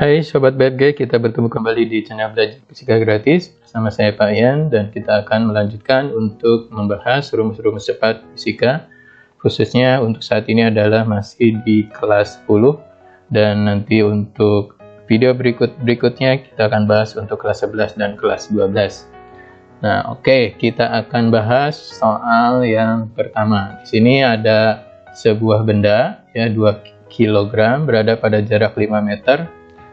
Hai Sobat BFG, kita bertemu kembali di channel Belajar Fisika Gratis bersama saya Pak Ian, dan kita akan melanjutkan untuk membahas rumus-rumus cepat fisika, khususnya untuk saat ini adalah masih di kelas 10, dan nanti untuk video berikutnya kita akan bahas untuk kelas 11 dan kelas 12. Nah, oke, kita akan bahas soal yang pertama. Di sini ada sebuah benda ya 2 kg berada pada jarak 5 meter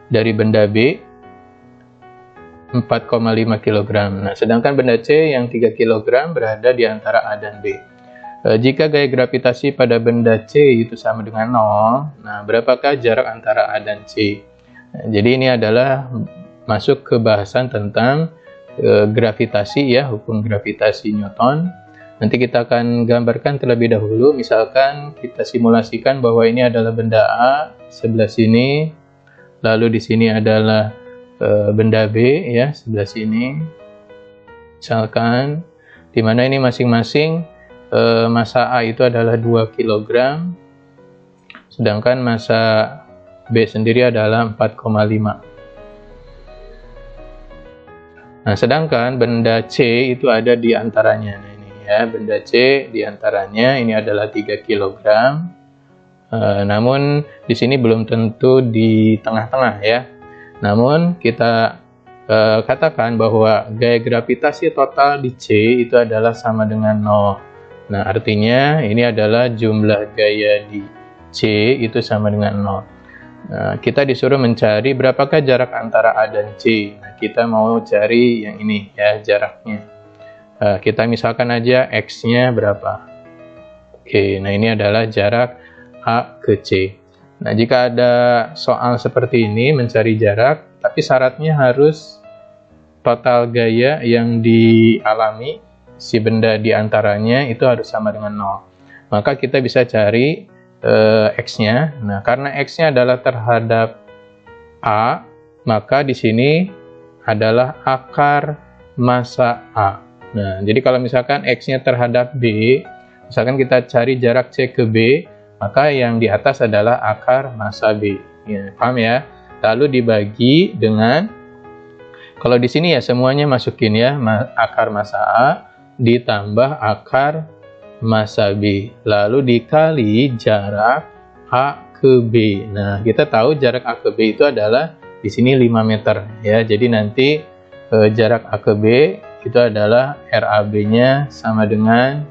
dari benda B 4,5 kg. Nah, sedangkan benda C yang 3 kg berada di antara A dan B. Jika gaya gravitasi pada benda C itu sama dengan 0, nah berapakah jarak antara A dan C? Nah, jadi ini adalah masuk ke bahasan tentang gravitasi ya, hukum gravitasi Newton. Nanti kita akan gambarkan terlebih dahulu. Misalkan kita simulasikan bahwa ini adalah benda A sebelah sini, lalu di sini adalah benda B ya sebelah sini. Misalkan di mana ini masing-masing massa A itu adalah 2 kg, sedangkan massa B sendiri adalah 4,5. Nah, sedangkan benda C itu ada di antaranya. Nah, ini ya, benda C di antaranya ini adalah 3 kg. Namun di sini belum tentu di tengah-tengah ya. Namun kita katakan bahwa gaya gravitasi total di C itu adalah sama dengan 0. Nah, artinya ini adalah jumlah gaya di C itu sama dengan 0. Nah, kita disuruh mencari berapakah jarak antara A dan C. Nah, kita mau cari yang ini ya, jaraknya. Kita misalkan aja X-nya berapa. Oke, nah ini adalah jarak A ke C. Nah, jika ada soal seperti ini mencari jarak, tapi syaratnya harus total gaya yang dialami si benda di antaranya itu harus sama dengan 0. Maka kita bisa cari X-nya. Nah, karena X-nya adalah terhadap A, maka di sini adalah akar massa A. Nah, jadi kalau misalkan X-nya terhadap B, misalkan kita cari jarak C ke B, maka yang di atas adalah akar massa B. Ya, paham ya? Lalu dibagi dengan, kalau di sini ya semuanya masukin ya, akar massa A ditambah akar massa B, lalu dikali jarak A ke B. Nah, kita tahu jarak A ke B itu adalah di sini 5 meter ya. Jadi nanti jarak A ke B itu adalah RAB-nya sama dengan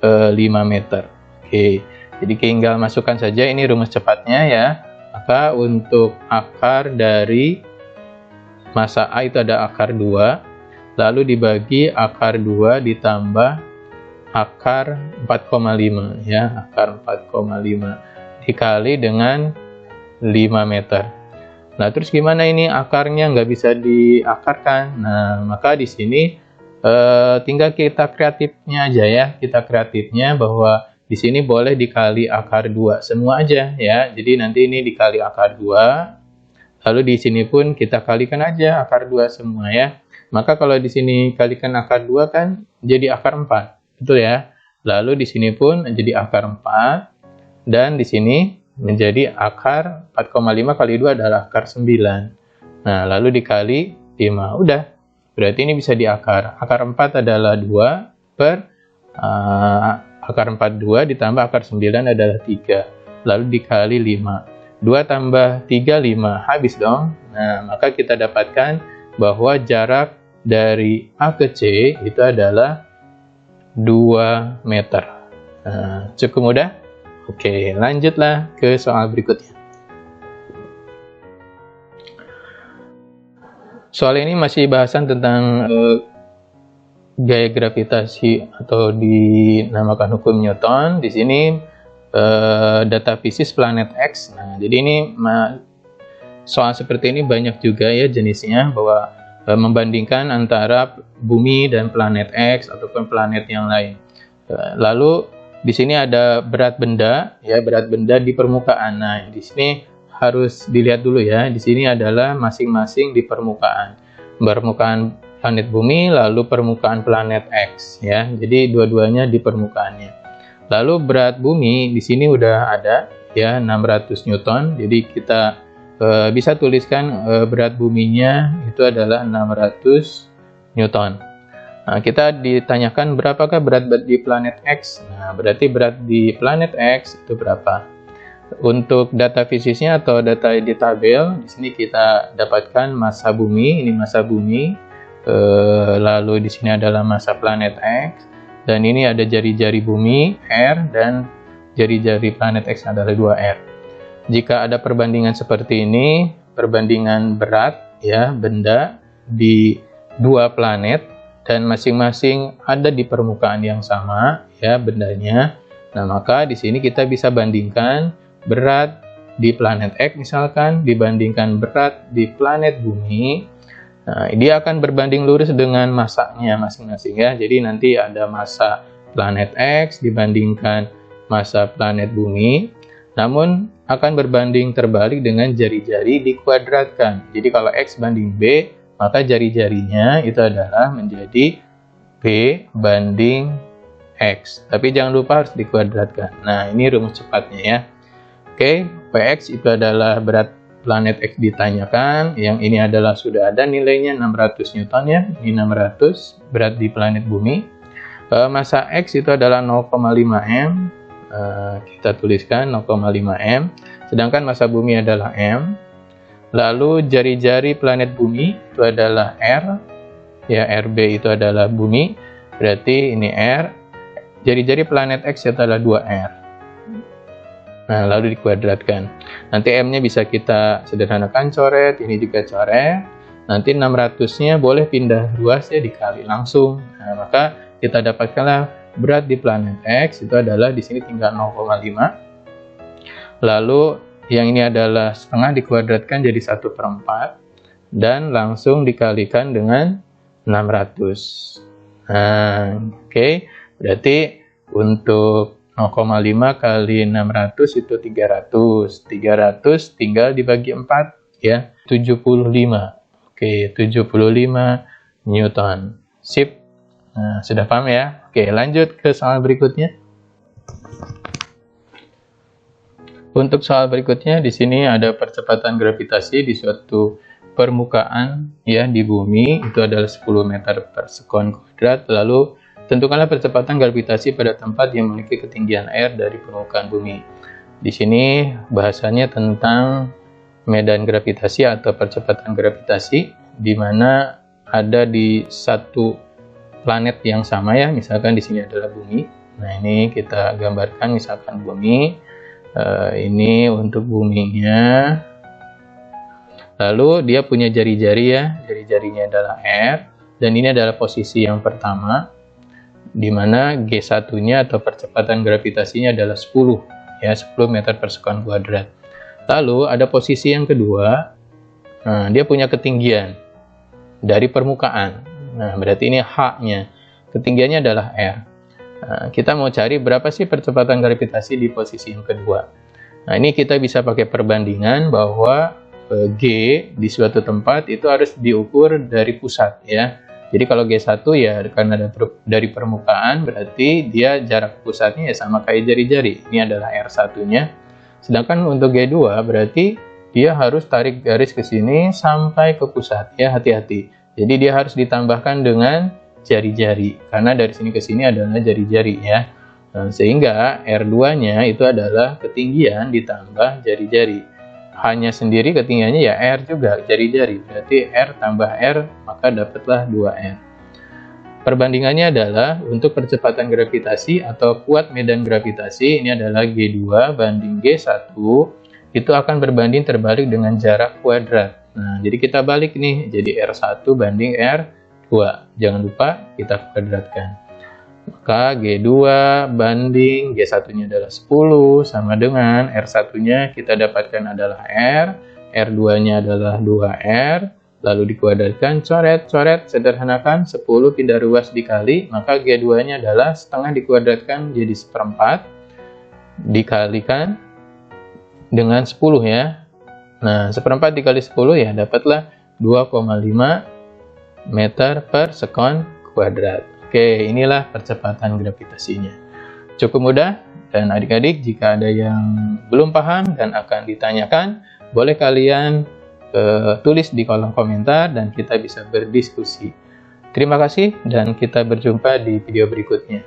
5 meter. Oke. Jadi tinggal masukkan saja, ini rumus cepatnya ya. Maka untuk akar dari massa A itu ada akar 2, lalu dibagi akar 2 ditambah akar 4,5 ya, akar 4,5 dikali dengan 5 meter. Nah, terus gimana ini akarnya nggak bisa diakarkan? Nah, maka di sini tinggal kita kreatifnya aja ya. Kita kreatifnya bahwa di sini boleh dikali akar 2 semua aja ya. Jadi nanti ini dikali akar 2, lalu di sini pun kita kalikan aja akar 2 semua ya. Maka kalau di sini kalikan akar 2 kan jadi akar 4. Betul ya. Lalu di sini pun jadi akar 4, dan di sini menjadi akar 4,5 kali 2 adalah akar 9. Nah, lalu dikali 5. Udah. Berarti ini bisa diakar. Akar 4 adalah 2 per akar 4 2 ditambah akar 9 adalah 3. Lalu dikali 5. 2 tambah 3 5. Habis dong. Nah, maka kita dapatkan bahwa jarak dari A ke C itu adalah 2 meter. Nah, cukup mudah? Oke, lanjutlah ke soal berikutnya. Soal ini masih bahasan tentang gaya gravitasi atau dinamakan hukum Newton. Di sini data fisis planet X. Nah, jadi ini soal seperti ini banyak juga ya jenisnya, bahwa membandingkan antara bumi dan planet X ataupun planet yang lain. Lalu di sini ada berat benda, ya, berat benda di permukaan. Nah, di sini harus dilihat dulu ya. Di sini adalah masing-masing di permukaan. Permukaan planet bumi, lalu permukaan planet X, ya. Jadi dua-duanya di permukaannya. Lalu berat bumi di sini udah ada, ya, 600 Newton. Jadi kita bisa tuliskan berat buminya itu adalah 600 Newton. Nah, kita ditanyakan berapakah berat di planet X. Nah, berarti berat di planet X itu berapa? Untuk data fisiknya atau data di tabel, di sini kita dapatkan massa bumi, ini massa bumi. Lalu di sini adalah massa planet X, dan ini ada jari-jari bumi R dan jari-jari planet X adalah 2R. Jika ada perbandingan seperti ini, perbandingan berat, ya, benda di dua planet dan masing-masing ada di permukaan yang sama, ya, bendanya. Nah, maka di sini kita bisa bandingkan berat di planet X misalkan dibandingkan berat di planet bumi. Nah, dia akan berbanding lurus dengan massanya masing-masing, ya. Jadi nanti ada massa planet X dibandingkan massa planet bumi. Namun akan berbanding terbalik dengan jari-jari dikuadratkan. Jadi kalau X banding B, maka jari-jarinya itu adalah menjadi B banding X. Tapi jangan lupa harus dikuadratkan. Nah, ini rumus cepatnya, ya. Oke, Px itu adalah berat planet X ditanyakan. Yang ini adalah sudah ada nilainya 600 Newton, ya. Ini 600 berat di planet bumi. Massa X itu adalah 0,5 M. Kita tuliskan 0,5 M, sedangkan massa bumi adalah M. Lalu jari-jari planet bumi itu adalah R, ya, RB itu adalah bumi, berarti ini R. Jari-jari planet X itu adalah 2R. Nah, lalu dikuadratkan. Nanti M-nya bisa kita sederhanakan, coret, ini juga coret. Nanti 600-nya boleh pindah ruas, ya, dikali langsung. Nah, maka kita dapatkanlah berat di planet X itu adalah di sini tinggal 0,5. Lalu yang ini adalah setengah dikuadratkan jadi 1/4 dan langsung dikalikan dengan 600. Nah, oke. Berarti untuk 0,5 kali 600 itu 300. 300 tinggal dibagi 4, ya, 75. Oke, 75 Newton. Sip. Nah, sudah paham, ya? Oke, lanjut ke soal berikutnya. Untuk soal berikutnya, di sini ada percepatan gravitasi di suatu permukaan, ya, di bumi, itu adalah 10 meter per sekon kuadrat. Lalu, tentukanlah percepatan gravitasi pada tempat yang memiliki ketinggian R dari permukaan bumi. Di sini bahasanya tentang medan gravitasi atau percepatan gravitasi, di mana ada di satu planet yang sama, ya, misalkan di sini adalah bumi. Nah, ini kita gambarkan misalkan bumi. Ini untuk buminya. Lalu dia punya jari-jari, ya, jari-jarinya adalah R, dan ini adalah posisi yang pertama, di mana G1-nya atau percepatan gravitasinya adalah 10, ya, 10 meter per sekon kuadrat. Lalu ada posisi yang kedua, dia punya ketinggian dari permukaan. Nah, berarti ini H-nya. Ketinggiannya adalah R. Nah, kita mau cari berapa sih percepatan gravitasi di posisi yang kedua. Nah, ini kita bisa pakai perbandingan bahwa G di suatu tempat itu harus diukur dari pusat, ya. Jadi kalau G1, ya, karena dari permukaan, berarti dia jarak pusatnya, ya, sama kayak jari-jari. Ini adalah R1-nya. Sedangkan untuk G2 berarti dia harus tarik garis ke sini sampai ke pusat, ya, hati-hati. Jadi dia harus ditambahkan dengan jari-jari, karena dari sini ke sini adalah jari-jari, ya. Sehingga R2-nya itu adalah ketinggian ditambah jari-jari. Hanya sendiri ketinggiannya, ya, R juga jari-jari. Berarti R tambah R, maka dapatlah 2R. Perbandingannya adalah untuk percepatan gravitasi atau kuat medan gravitasi, ini adalah G2 banding G1, itu akan berbanding terbalik dengan jarak kuadrat. Nah, jadi kita balik nih, jadi R1 banding R2. Jangan lupa kita kuadratkan. Maka G2 banding G1-nya adalah 10, sama dengan R1-nya kita dapatkan adalah R, R2-nya adalah 2R, lalu dikuadratkan, coret, sederhanakan 10 tidak ruas dikali, maka G2-nya adalah setengah dikuadratkan jadi 1/4, dikalikan dengan 10 ya. Nah, 1/4 dikali 10 ya dapatlah 2,5 meter per sekon kuadrat. Oke, inilah percepatan gravitasinya. Cukup mudah, dan adik-adik jika ada yang belum paham dan akan ditanyakan, boleh kalian tulis di kolom komentar dan kita bisa berdiskusi. Terima kasih dan kita berjumpa di video berikutnya.